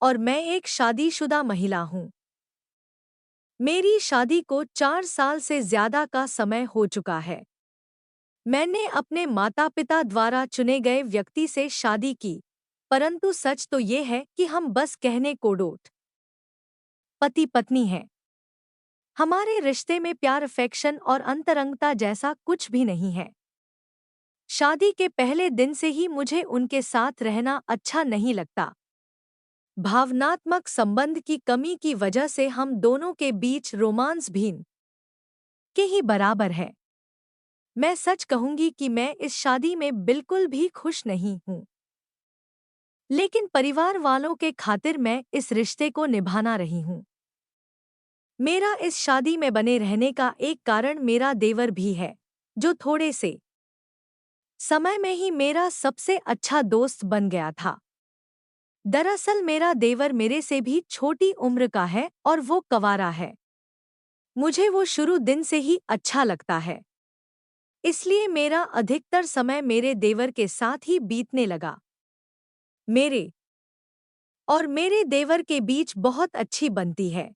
और मैं एक शादीशुदा महिला हूँ। मेरी शादी को 4 साल से ज्यादा का समय हो चुका है। मैंने अपने माता-पिता द्वारा चुने गए व्यक्ति से शादी की, परंतु सच तो ये है कि हम बस कहने को डोट पति-पत्नी हैं। हमारे रिश्ते में प्यार, अफेक्शन और अंतरंगता जैसा कुछ भी नहीं है। शादी के पहले दिन से ही मुझे उनके साथ रहना अच्छा नहीं लगता। भावनात्मक संबंध की कमी की वजह से हम दोनों के बीच रोमांस भी न के ही बराबर है। मैं सच कहूंगी कि मैं इस शादी में बिल्कुल भी खुश नहीं हूँ। लेकिन परिवार वालों के खातिर मैं इस रिश्ते को निभाना रही हूँ। मेरा इस शादी में बने रहने का एक कारण मेरा देवर भी है, जो थोड़े से समय में ही मेरा सबसे अच्छा दोस्त बन गया था। दरअसल मेरा देवर मेरे से भी छोटी उम्र का है और वो कंवारा है। मुझे वो शुरू दिन से ही अच्छा लगता है। इसलिए मेरा अधिकतर समय मेरे देवर के साथ ही बीतने लगा। मेरे और मेरे देवर के बीच बहुत अच्छी बनती है।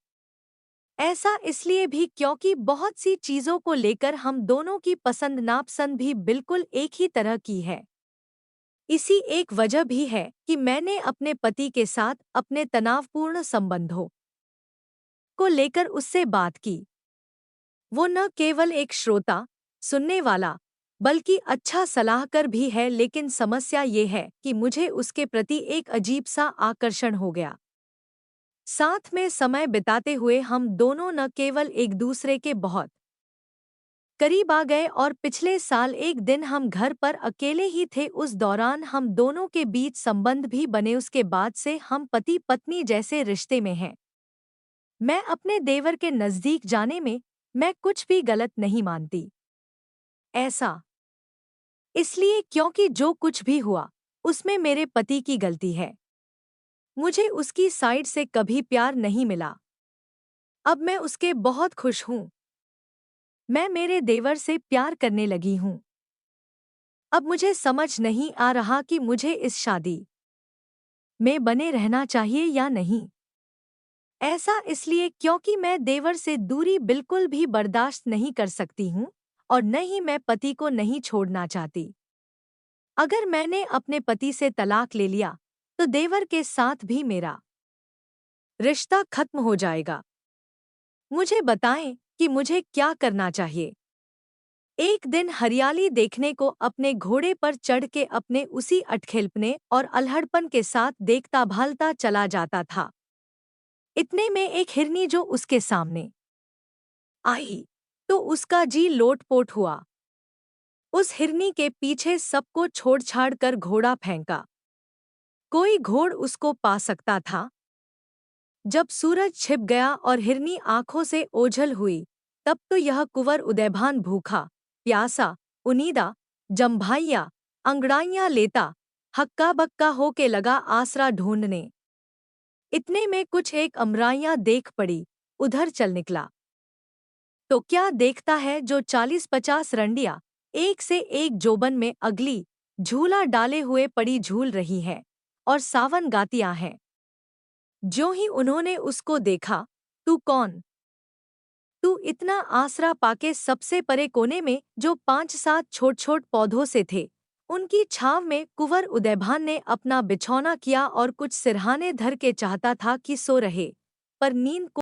ऐसा इसलिए भी क्योंकि बहुत सी चीजों को लेकर हम दोनों की पसंद नापसंद भी बिल्कुल एक ही तरह की है। इसी एक वजह भी है कि मैंने अपने पति के साथ अपने तनावपूर्ण संबंधों को लेकर उससे बात की। वो न केवल एक श्रोता, सुनने वाला, बल्कि अच्छा सलाहकार भी है, लेकिन समस्या ये है कि मुझे उसके प्रति एक अजीब सा आकर्षण हो गया। साथ में समय बिताते हुए हम दोनों न केवल एक दूसरे के बहुत करीब आ गए और पिछले साल एक दिन हम घर पर अकेले ही थे, उस दौरान हम दोनों के बीच संबंध भी बने। उसके बाद से हम पति पत्नी जैसे रिश्ते में हैं। मैं अपने देवर के नजदीक जाने में मैं कुछ भी गलत नहीं मानती। ऐसा इसलिए क्योंकि जो कुछ भी हुआ उसमें मेरे पति की गलती है। मुझे उसकी साइड से कभी प्यार नहीं मिला। अब मैं उसके बहुत खुश हूँ। मैं मेरे देवर से प्यार करने लगी हूँ। अब मुझे समझ नहीं आ रहा कि मुझे इस शादी में बने रहना चाहिए या नहीं। ऐसा इसलिए क्योंकि मैं देवर से दूरी बिल्कुल भी बर्दाश्त नहीं कर सकती हूँ और न ही मैं पति को नहीं छोड़ना चाहती। अगर मैंने अपने पति से तलाक ले लिया तो देवर के साथ भी मेरा रिश्ता खत्म हो जाएगा। मुझे बताएं कि मुझे क्या करना चाहिए। एक दिन हरियाली देखने को अपने घोड़े पर चढ़ के अपने उसी अटखेलपने और अल्हड़पन के साथ देखता भालता चला जाता था। इतने में एक हिरनी जो उसके सामने आई तो उसका जी लोटपोट हुआ। उस हिरनी के पीछे सबको छोड़ छाड़ कर घोड़ा फेंका। कोई घोड़ उसको पा सकता था। जब सूरज छिप गया और हिरनी आंखों से ओझल हुई, तब तो यह कुंवर उदयभान भूखा प्यासा उनीदा जम्भाइया अंगड़ाइयां लेता हक्का बक्का हो के लगा आसरा ढूंढने। इतने में कुछ एक अमराइयां देख पड़ी, उधर चल निकला। तो क्या देखता है, जो 40-50 रंडिया एक से एक जोबन में अगली झूला डाले हुए पड़ी झूल रही है और सावन गातियां हैं। ज्यों ही उन्होंने उसको देखा, तू कौन? तू इतना आसरा पाके सबसे परे कोने में जो 5-7 छोट-छोट पौधों से थे, उनकी छांव में कुंवर उदयभान ने अपना बिछौना किया और कुछ सिरहाने धर के चाहता था कि सो रहे, पर नींद को